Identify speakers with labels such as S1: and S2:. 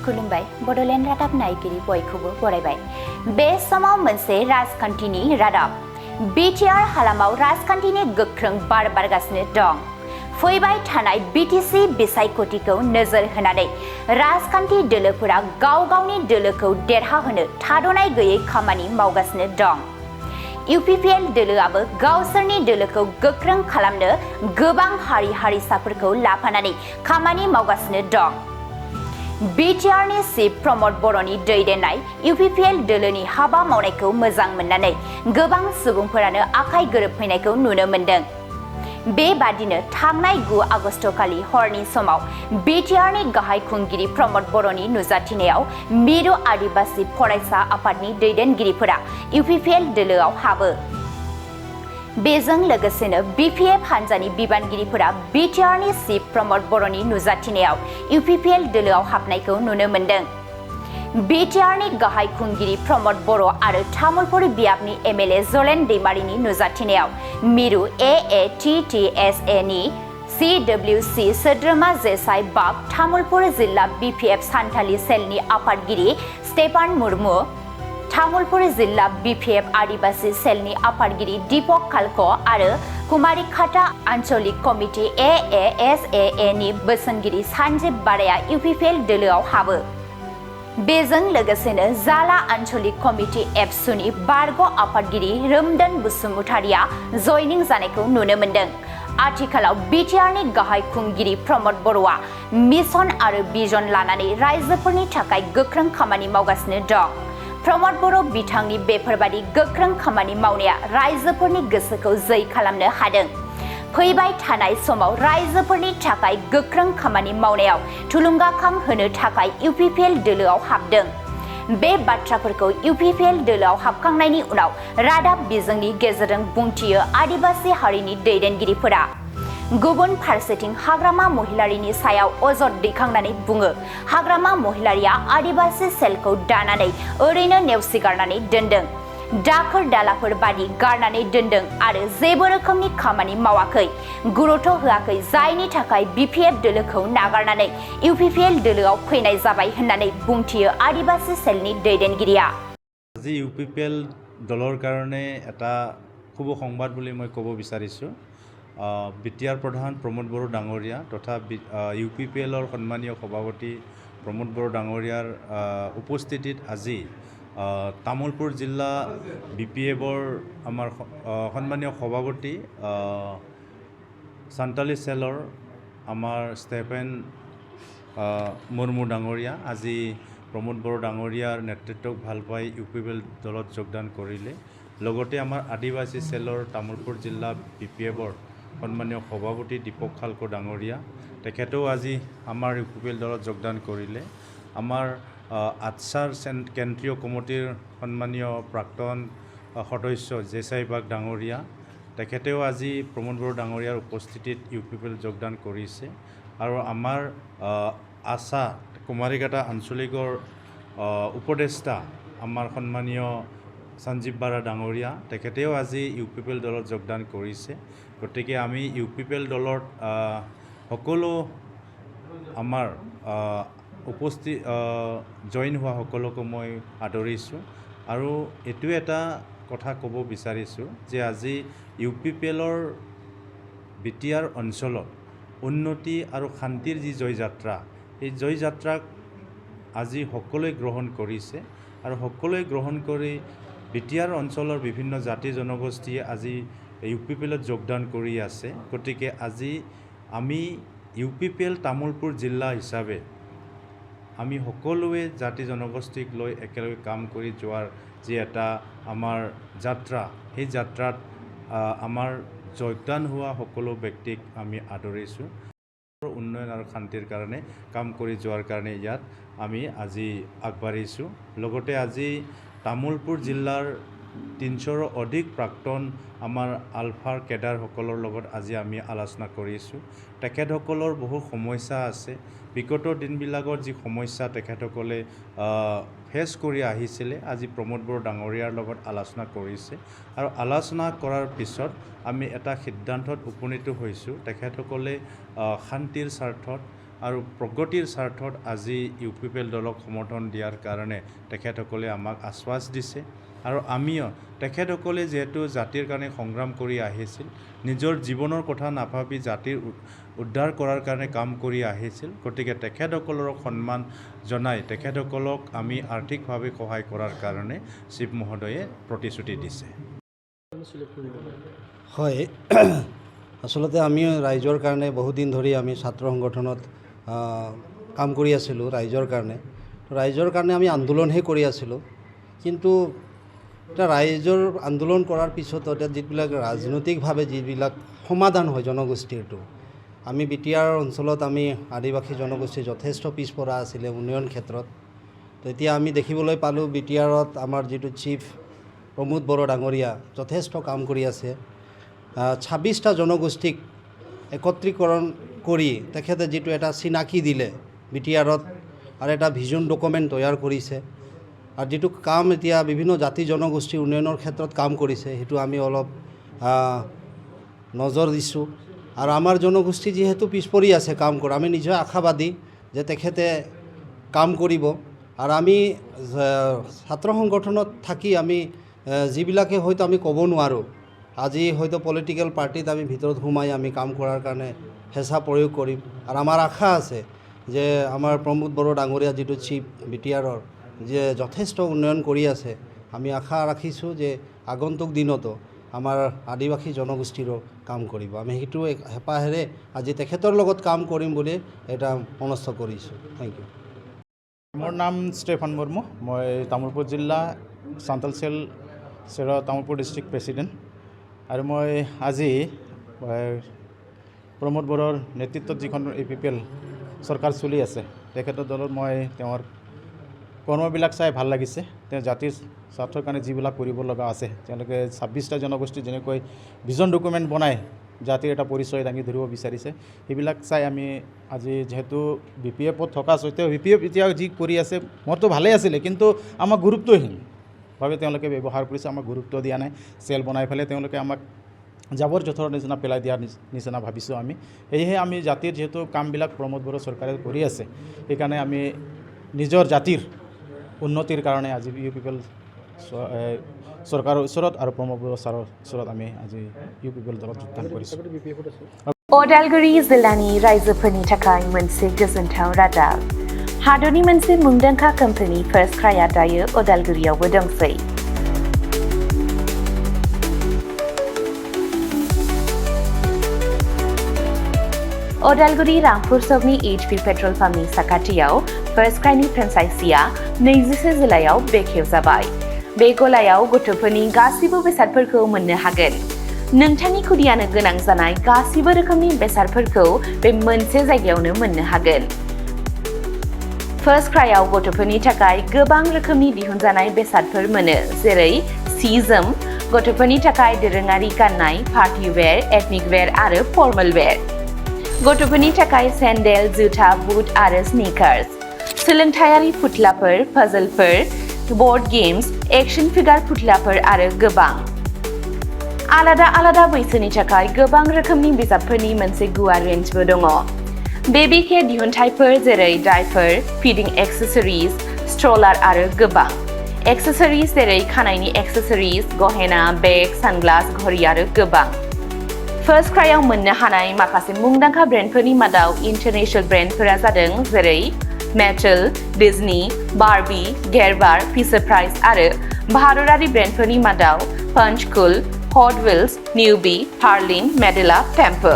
S1: खुलुमबाय बड'लेण्ड रादाब नायगिरि बयखौबो बरायबाय। बे समाव मोनसे राजखान्थिनि रादाब। बिटिआर हालामाव राजखान्थिनि गोख्रों बार बारगासिनो दं। फैबाय थानाय बिटिसि बिसायख'थिखौ नोजोर होनानै राजखान्थि दोलोफोरा गाव गावनि दोलोखौ देरहाहोनो थाद'नाय गैयै खामानि मावगासिनो दं। इउपिपिएल दोलोआबो गावसोरनि दोलोखौ गोख्रों खालामनो गोबां हारि हारिसाफोरखौ लाफानानै खामानि मावगासिनो दं। बिटिआरनि चिफ रमद बर'ननि दैदेननाय इउपिपिएल दोलोनि हाबा मावनायखौ मोजां मोननानै गोबां सुबुंफोरानो आखाइ गोरोबफैनायखौ नुनो मोन्दों। बेबादिनो थांनाय 9 आगस्तखालि हरनि समाव बिटिआरनि गाहाय खुंगिरि रमद बर'ननि नुजाथिनायाव मिरु आदिबासि फरायसा आफादनि दैदेनगिरिफोरा इउपिपिएल दोलोआव हाबो। बेजों लोगोसेनो बिपिएफ हान्जानि बिबानगिरिफोरा बिटिआरनि चिफ रमद बर'ननि नुजाथिनायाव इउपिपिएल दोलोआव हाबनायखौ नुनो मोन्दों। बिटिआरनि गाहाय खुंगिरि रमद बर' आरो तामुलपुर बियाबनि एमएलए जलेन दैमारिनि नुजाथिनायाव मिरु एएटिटिएसए नि सिडब्लिउसि सोद्रोमा जेसाइ बाग, तामुलपुर जिल्ला बिपिएफ सान्थालि सेलनि आफादगिरि स्टेफान मुर्मु, तामुलपुर जिल्ला बिपिएफ आदिबासि सेलनि आफादगिरि दीपक खालख आरो कुमारीघाटा आन्चलिक कमिटि एएएसए नि बोसोनगिरि सन्जीब बाराया इउपिपिएल दोलोआव हाबो। बेजों लोगोसेनो जाला आन्चलिक कमिटि एबसुनि बारग' आफादगिरि रमद बर'नआ जयनिं जानायखौ नुनो मोन्दों। आथिखालाव बिटिआरनि गाहाय खुंगिरि रमद बर'आ मिशन आरो भिजन लानानै रायजोफोरनि थाखाय गोख्रों खामानि मावगासिनो दं। रमद बर' बिथांनि बेफोरबादि गोख्रों खामानि मावनाया रायजोफोरनि गोसोखौ जै खालामनो हादों। फैबाय थानाय समाव रायजोफोरनि थाखाय गोख्रों खामानि मावनायाव थुलुंगाखां होनो थाखाय इउपिपिएल दोलोआव हाबदों। बे बाथ्राफोरखौ इउपिपिएल दोलोआव हाबखांनायनि उनाव रादाब बिजोंनि गेजेरजों बुंथियो आदिबासि हारिनि दैदेनगिरिफोरा। गुबुन फारसेथिं हाग्रामा महिलारिनि सायाव अजद दैखांनानै बुङो हाग्रामा महिलारिया आदिबासि सेलखौ दानानै ओरैनो नेवसिगारनानै दोनदों, दाखोर दालाफोर बादि गारनानै दोनदों आरो जेबो रोखोमनि खामानि मावाखै, गुरुत्व होआखै, जायनि थाखाय बिपिएफ दोलोखौ नागारनानै इउपिपिएल दोलोआव फैनाय जाबाय होननानै बुंथियो आदिबासि सेलनि दैदेनगिरिया।
S2: আজি ইউপিপিএল দলৰ কাৰণে এটা শুভ সংবাদ বুলি মই ক'ব বিচাৰিছোঁ। বিটিআৰ প্ৰধান প্ৰমোদ বড়ো ডাঙৰীয়া তথা ইউপিপিএলৰ সন্মানীয় সভাপতি প্ৰমোদ বড়ো ডাঙৰীয়াৰ উপস্থিতিত আজি তামুলপুৰ জিলা বিপিএফৰ আমাৰ সন্মানীয় সভাপতি সান্তালি সেলৰ আমাৰ ষ্টেফেন মুৰ্মু ডাঙৰীয়া আজি প্ৰমোদ বড়ো ডাঙৰীয়াৰ নেতৃত্বক ভাল পাই ইউপিপিএল দলত যোগদান কৰিলে। লগতে আমাৰ আদিবাসী সেলৰ তামুলপুৰ জিলা বিপিএফৰ সন্মানীয় সভাপতি দীপক খালক ডাঙৰীয়া তেখেতেও আজি আমাৰ ইউপিপিএল দলত যোগদান কৰিলে। আমাৰ আটছাৰ কেন্দ্ৰীয় কমিটিৰ সন্মানীয় প্ৰাক্তন সদস্য জেচাই বাগ ডাঙৰীয়া তেখেতেও আজি প্ৰমোদ বড়ো ডাঙৰীয়াৰ উপস্থিতিত ইউপিপিএল যোগদান কৰিছে। আৰু আমাৰ আশা কুমাৰীঘাটা আঞ্চলিকৰ উপদেষ্টা আমাৰ সন্মানীয় সঞ্জীৱ বাৰা ডাঙৰীয়া তেখেতেও আজি ইউপিপিএল দলত যোগদান কৰিছে। গতিকে আমি ইউপিপিএল দলত সকলো আমাৰ জইন হোৱা সকলকো মই আদৰিছোঁ। আৰু এইটোৱে এটা কথা ক'ব বিচাৰিছোঁ যে আজি ইউপিপিএলৰ বিটিআৰ অঞ্চলত উন্নতি আৰু শান্তিৰ যি জয়যাত্ৰা, এই জয়যাত্ৰাক আজি সকলোৱে গ্ৰহণ কৰিছে আৰু সকলোৱে গ্ৰহণ কৰি বিটিআৰ অঞ্চলৰ বিভিন্ন জাতি জনগোষ্ঠীয়ে আজি ইউপিপিএলত যোগদান কৰি আছে। গতিকে আজি আমি ইউপিপিএল তামুলপুৰ জিলা হিচাপে আমি সকলোৱে জাতি জনগোষ্ঠীক লৈ একেলগে কাম কৰি যোৱাৰ যি এটা আমাৰ যাত্ৰা, সেই যাত্ৰাত আমাৰ যোগদান হোৱা সকলো ব্যক্তিক আমি আদৰিছোঁ। উন্নয়ন আৰু শান্তিৰ কাৰণে কাম কৰি যোৱাৰ কাৰণে ইয়াত আমি আজি আগবাঢ়িছোঁ। লগতে আজি তামুলপুৰ জিলাৰ 300ৰো অধিক প্ৰাক্তন আমাৰ আলফাৰ কেডাৰসকলৰ লগত আজি আমি আলোচনা কৰিছোঁ। তেখেতসকলৰ বহু সমস্যা আছে। বিগত দিনবিলাকত যি সমস্যা তেখেতসকলে ফেচ কৰি আহিছিলে আজি প্ৰমোদ বড়ো ডাঙৰীয়াৰ লগত আলোচনা কৰিছে আৰু আলোচনা কৰাৰ পিছত আমি এটা সিদ্ধান্তত উপনীত হৈছোঁ। তেখেতসকলে শান্তিৰ স্বাৰ্থত আৰু প্ৰগতিৰ স্বাৰ্থত আজি UPPL দলক সমৰ্থন দিয়াৰ কাৰণে তেখেতসকলে আমাক আশ্বাস দিছে আৰু আমিও তেখেতসকলে যেহেতু জাতিৰ কাৰণে সংগ্ৰাম কৰি আহিছিল নিজৰ জীৱনৰ কথা নাভাবি জাতিৰ উদ্ধাৰ কৰাৰ কাৰণে কাম কৰি আহিছিল গতিকে তেখেতসকলক সন্মান জনাই তেখেতসকলক আমি আৰ্থিকভাৱে সহায় কৰাৰ কাৰণে শিৱ মহোদয়ে প্ৰতিশ্ৰুতি দিছে
S3: হয় আসলতে আমি ৰাইজৰ কাৰণে বহুত দিন ধৰি আমি ছাত্ৰ সংগঠনত কাম কৰি আছিলোঁ ৰাইজৰ কাৰণে আমি আন্দোলনহে কৰি আছিলোঁ কিন্তু এটা ৰাইজৰ আন্দোলন কৰাৰ পিছত যিবিলাক ৰাজনৈতিকভাৱে যিবিলাক সমাধান হয় জনগোষ্ঠীৰটো আমি বিটিআৰ অঞ্চলত আমি আদিবাসী জনগোষ্ঠী যথেষ্ট পিছপৰা আছিলে উন্নয়ন ক্ষেত্ৰত তেতিয়া আমি দেখিবলৈ পালোঁ বিটিআৰত আমাৰ যিটো চিফ ৰমদ বৰ'ন ডাঙৰীয়া যথেষ্ট কাম কৰি আছে 26টা জনগোষ্ঠীক একত্ৰীকৰণ কৰি তেখেতে যিটো এটা চিনাকি দিলে বিটিআৰত আৰু এটা ভিজন ডকুমেণ্ট তৈয়াৰ কৰিছে আৰু যিটো কাম এতিয়া বিভিন্ন জাতি জনগোষ্ঠী উন্নয়নৰ ক্ষেত্ৰত কাম কৰিছে সেইটো আমি অলপ নজৰ দিছোঁ আৰু আমাৰ জনগোষ্ঠী যিহেতু পিছ পৰি আছে কাম কৰা আমি নিজে আশাবাদী যে তেখেতে কাম কৰিব আৰু আমি ছাত্ৰ সংগঠনত থাকি আমি যিবিলাকে হয়তো আমি ক'ব নোৱাৰোঁ আজি হয়তো পলিটিক্যাল পাৰ্টিত আমি ভিতৰত সোমাই আমি কাম কৰাৰ কাৰণে হেঁচা প্ৰয়োগ কৰিম আৰু আমাৰ আশা আছে যে আমাৰ প্ৰমোদ বড়ো ডাঙৰীয়া যিটো চিফ বিটিআৰৰ যে যথেষ্ট উন্নয়ন কৰি আছে আমি আশা ৰাখিছোঁ যে আগন্তুক দিনতো আমাৰ আদিবাসী জনগোষ্ঠীৰো কাম কৰিব আমি সেইটো হেঁপাহেৰে আজি তেখেতৰ লগত কাম কৰিম বুলি এটা মনস্থ কৰিছোঁ থেংক ইউ
S4: মোৰ নাম ষ্টেফান মুৰ্মু মই তামোলপুৰ জিলা চান্তাল চেল তামোলপুৰ ডিষ্ট্ৰিক্ট প্ৰেচিডেণ্ট আৰু মই আজি প্ৰমোদ বড়োৰ নেতৃত্বত যিখন UPPL চৰকাৰ চলি আছে তেখেতৰ দলত মই তেওঁৰ কৰ্মবিলাক চাই ভাল লাগিছে তেওঁ জাতিৰ স্বাৰ্থৰ কাৰণে যিবিলাক কৰিব লগা আছে তেওঁলোকে 26টা জনগোষ্ঠী যেনেকৈ ভিজন ডকুমেণ্ট বনাই জাতিৰ এটা পৰিচয় দাঙি ধৰিব বিচাৰিছে সেইবিলাক চাই আমি আজি যেহেতু BPFত থকা স্বত্তেও BPF এতিয়া যি কৰি আছে মোৰতো ভালেই আছিলে কিন্তু আমাক গুৰুত্বহীনভাৱে তেওঁলোকে ব্যৱহাৰ কৰিছে আমাক গুৰুত্ব দিয়া নাই চেল বনাই পেলাই তেওঁলোকে আমাক জাবৰ জোথৰ নিচিনা পেলাই দিয়াৰ নিচিনা ভাবিছোঁ আমি সেয়েহে আমি জাতিৰ যেহেতু কামবিলাক প্ৰমোদ বড়ো চৰকাৰে কৰি আছে সেইকাৰণে আমি নিজৰ জাতিৰ উন্নতিৰ কাৰণে আজি UPPL চৰকাৰৰ ওচৰত আৰু প্ৰমোদ বড়ো ছাৰৰ ওচৰত আমি আজি UPPL দলত যোগদান কৰিছোঁ
S1: अदालगुरि जिल्लानि रायजोफोरनि थाखाय मोनसे गोजोनथाव रादाब हादरनि मोनसे मुंदांखा कम्पानि फार्स्ट क्राइआ दायो अदालगुरियावबो दंसै अदालगुरि रामपुर सकनि HP पेट्रल पाम्पनि साखाथियाव फार्स्ट क्राइनि फ्रेन्चाइजिया 24 जुलाइआव बेखेवजाबाय बे गलायाव गथ'फोरनि गासिबो बेसादफोरखौ मोननो हागोन नोंथांनि खुदियानो गोनां जानाय गासिबो रोखोमनि बेसादफोरखौ बे मोनसे जायगायावनो मोननो हागोन फार्स्ट क्राइआव गथ'फोरनि थाखाय गोबां रोखोमनि दिहुनजानाय बेसादफोर मोनो जेरै सि जोम गथ'फोरनि थाखाय दोरोङारि गाननाय पार्टी वेर एथनिक वेर आरो फर्मेल वेर गथ'फोरनि थाखाय सेन्डेल जुथा बुट आरो स्निकार्स सोलोंथायारि फुथलाफोर पाजलफोर बोर्ड गेम्स एक्शन फिगार फुथलाफोर आरो गोबां आलादा आलादा बैसोनि थाखाय गोबां रोखोमनि बिजाबफोरनि मोनसे गुवार रेन्जबो दङ बेबी केयार दिहुनथायफोर जेरै डायपर फिडिं एक्सेसरिज स्ट्रलार आरो गोबां एक्सेसरिज जेरै खानायनि एक्सेसरिज गहेना बेग सानग्लास घड़ी आरो गोबां फार्स्ट क्राइआव मोननो हानाय माखासे मुंदांखा ब्रेन्डफोरनि मादाव इन्टारनेशनेल ब्रेन्डफोरा जादों जेरै Mattel Disney Barbie Gerber Fisher Price आरो भारतारि ब्रेन्डफोरनि मादाव पंचकुल हट व्हील्स निउबी हार्लिन मेडेला टेम्पो